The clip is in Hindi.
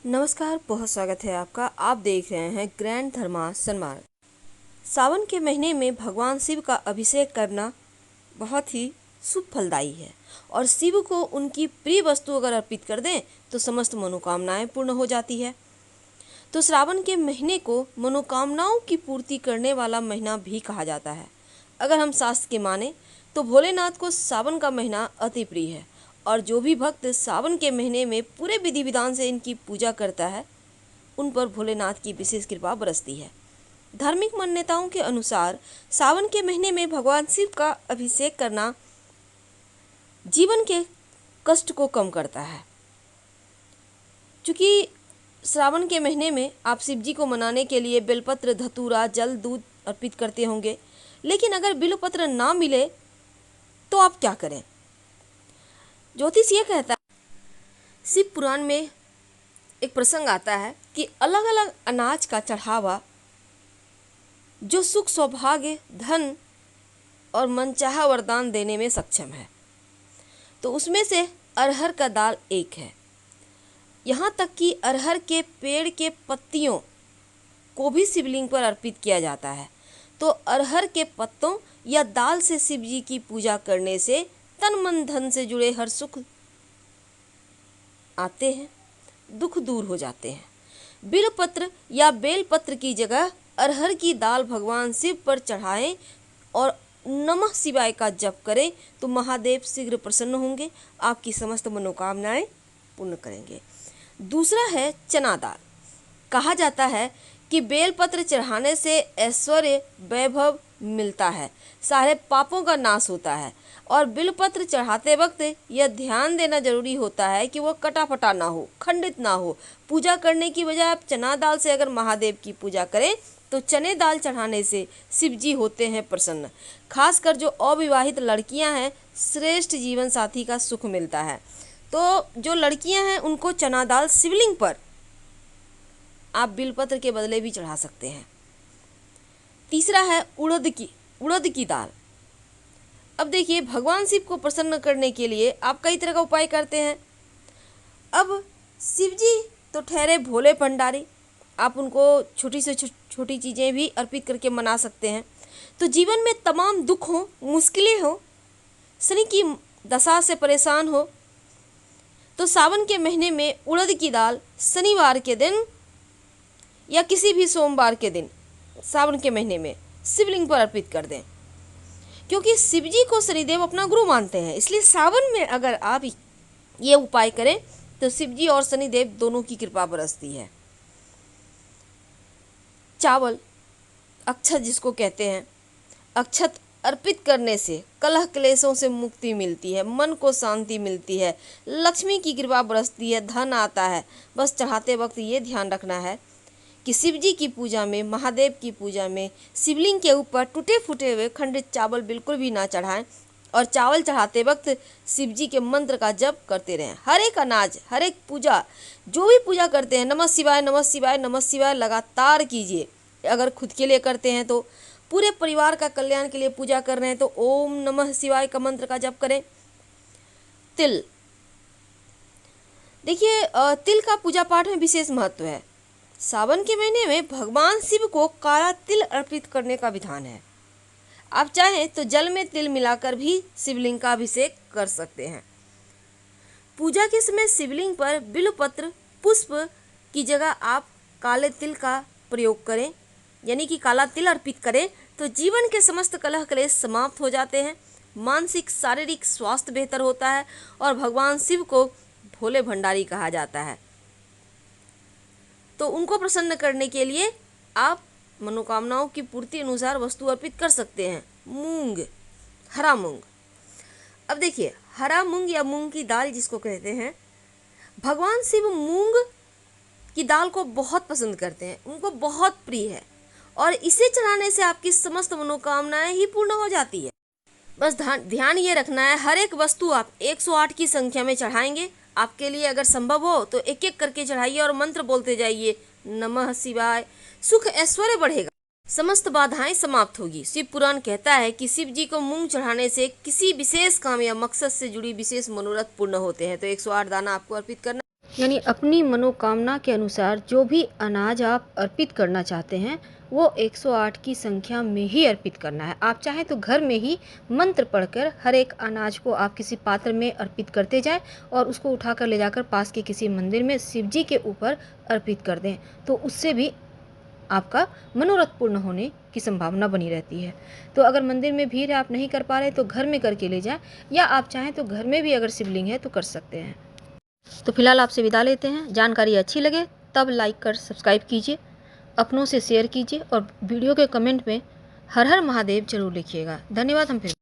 नमस्कार, बहुत स्वागत है आपका। आप देख रहे हैं ग्रैंड धर्मा सन्मार्ग। सावन के महीने में भगवान शिव का अभिषेक करना बहुत ही शुभ फलदायी है और शिव को उनकी प्रिय वस्तु अगर अर्पित कर दें तो समस्त मनोकामनाएं पूर्ण हो जाती है। तो श्रावण के महीने को मनोकामनाओं की पूर्ति करने वाला महीना भी कहा जाता है। अगर हम शास्त्र के माने तो भोलेनाथ को सावन का महीना अति प्रिय है और जो भी भक्त सावन के महीने में पूरे विधि विधान से इनकी पूजा करता है उन पर भोलेनाथ की विशेष कृपा बरसती है। धार्मिक मान्यताओं के अनुसार सावन के महीने में भगवान शिव का अभिषेक करना जीवन के कष्ट को कम करता है। चूँकि श्रावण के महीने में आप शिव जी को मनाने के लिए बेलपत्र, धतूरा, जल, दूध अर्पित करते होंगे, लेकिन अगर बिल्वपत्र ना मिले तो आप क्या करें? ज्योतिष ये कहता है, शिव पुराण में एक प्रसंग आता है कि अलग अलग अनाज का चढ़ावा जो सुख, सौभाग्य, धन और मनचाहा वरदान देने में सक्षम है, तो उसमें से अरहर का दाल एक है। यहाँ तक कि अरहर के पेड़ के पत्तियों को भी शिवलिंग पर अर्पित किया जाता है। तो अरहर के पत्तों या दाल से शिव जी की पूजा करने से तन मन धन से जुड़े हर सुख आते हैं, दुख दूर हो जाते हैं। बिल्वपत्र या बेलपत्र की जगह अरहर की दाल भगवान शिव पर चढ़ाएं और नमः शिवाय का जप करें तो महादेव शीघ्र प्रसन्न होंगे, आपकी समस्त मनोकामनाएं पूर्ण करेंगे। दूसरा है चना दाल। कहा जाता है कि बेलपत्र चढ़ाने से ऐश्वर्य, वैभव मिलता है, सारे पापों का नाश होता है और बिल्वपत्र चढ़ाते वक्त यह ध्यान देना जरूरी होता है कि वह कटा-फटा ना हो, खंडित ना हो। पूजा करने की बजाय आप चना दाल से अगर महादेव की पूजा करें तो चने दाल चढ़ाने से शिव जी होते हैं प्रसन्न। खासकर जो अविवाहित लड़कियां हैं, श्रेष्ठ जीवन साथी का सुख मिलता है। तो जो लड़कियां हैं उनको चना दाल शिवलिंग पर आप बिल्वपत्र के बदले भी चढ़ा सकते हैं। तीसरा है उड़द की दाल। अब देखिए, भगवान शिव को प्रसन्न करने के लिए आप कई तरह का उपाय करते हैं। अब शिव जी तो ठहरे भोले भंडारी, आप उनको छोटी से छोटी चीज़ें भी अर्पित करके मना सकते हैं। तो जीवन में तमाम दुख हो, मुश्किलें हो, शनि की दशा से परेशान हो, तो सावन के महीने में उड़द की दाल शनिवार के दिन या किसी भी सोमवार के दिन सावन के महीने में शिवलिंग पर अर्पित कर दें, क्योंकि शिव जी को शनिदेव अपना गुरु मानते हैं। इसलिए सावन में अगर आप ये उपाय करें तो शिव जी और शनिदेव दोनों की कृपा बरसती है। चावल, अक्षत जिसको कहते हैं, अक्षत अर्पित करने से कलह क्लेशों से मुक्ति मिलती है, मन को शांति मिलती है, लक्ष्मी की कृपा बरसती है, धन आता है। बस चढ़ाते वक्त ये ध्यान रखना है कि शिव जी की पूजा में, महादेव की पूजा में शिवलिंग के ऊपर टूटे फूटे हुए खंडित चावल बिल्कुल भी ना चढ़ाएं और चावल चढ़ाते वक्त शिव जी के मंत्र का जप करते रहें। हर एक अनाज, हर एक पूजा, जो भी पूजा करते हैं, नमः शिवाय, नमः शिवाय, नमः शिवाय लगातार कीजिए। अगर खुद के लिए करते हैं तो पूरे परिवार का कल्याण के लिए पूजा कर रहे हैं तो ओम नमः शिवाय का मंत्र का जप करें। तिल, देखिए, तिल का पूजा पाठ में विशेष महत्व है। सावन के महीने में भगवान शिव को काला तिल अर्पित करने का विधान है। आप चाहें तो जल में तिल मिलाकर भी शिवलिंग का अभिषेक कर सकते हैं। पूजा के समय शिवलिंग पर बिल्वपत्र पुष्प की जगह आप काले तिल का प्रयोग करें, यानी कि काला तिल अर्पित करें तो जीवन के समस्त कलह क्लेश समाप्त हो जाते हैं, मानसिक शारीरिक स्वास्थ्य बेहतर होता है और भगवान शिव को भोले भंडारी कहा जाता है। तो उनको प्रसन्न करने के लिए आप मनोकामनाओं की पूर्ति अनुसार वस्तु अर्पित कर सकते हैं। मूंग, हरा मूंग। अब देखिए, हरा मूंग या मूंग की दाल जिसको कहते हैं, भगवान शिव मूंग की दाल को बहुत पसंद करते हैं, उनको बहुत प्रिय है और इसे चढ़ाने से आपकी समस्त मनोकामनाएं ही पूर्ण हो जाती है। बस ध्यान ये रखना है, हर एक वस्तु आप 108 की संख्या में चढ़ाएंगे। आपके लिए अगर संभव हो तो एक एक करके चढ़ाइए और मंत्र बोलते जाइए, नमः शिवाय। सुख ऐश्वर्य बढ़ेगा, समस्त बाधाएं समाप्त होगी। शिव पुराण कहता है कि शिव जी को मूंग चढ़ाने से किसी विशेष काम या मकसद से जुड़ी विशेष मनोरथ पूर्ण होते हैं। तो 108 दाना आपको अर्पित करना। यानी अपनी मनोकामना के अनुसार जो भी अनाज आप अर्पित करना चाहते हैं वो 108 की संख्या में ही अर्पित करना है। आप चाहें तो घर में ही मंत्र पढ़कर हर एक अनाज को आप किसी पात्र में अर्पित करते जाएं और उसको उठाकर ले जाकर पास के किसी मंदिर में शिव जी के ऊपर अर्पित कर दें, तो उससे भी आपका मनोरथ पूर्ण होने की संभावना बनी रहती है। तो अगर मंदिर में भीड़ है, आप नहीं कर पा रहे तो घर में करके ले जाएं, या आप चाहें तो घर में भी अगर शिवलिंग है तो कर सकते हैं। तो फिलहाल आपसे विदा लेते हैं। जानकारी अच्छी लगे तब लाइक कर सब्सक्राइब कीजिए, अपनों से शेयर कीजिए और वीडियो के कमेंट में हर हर महादेव जरूर लिखिएगा। धन्यवाद। हम फिर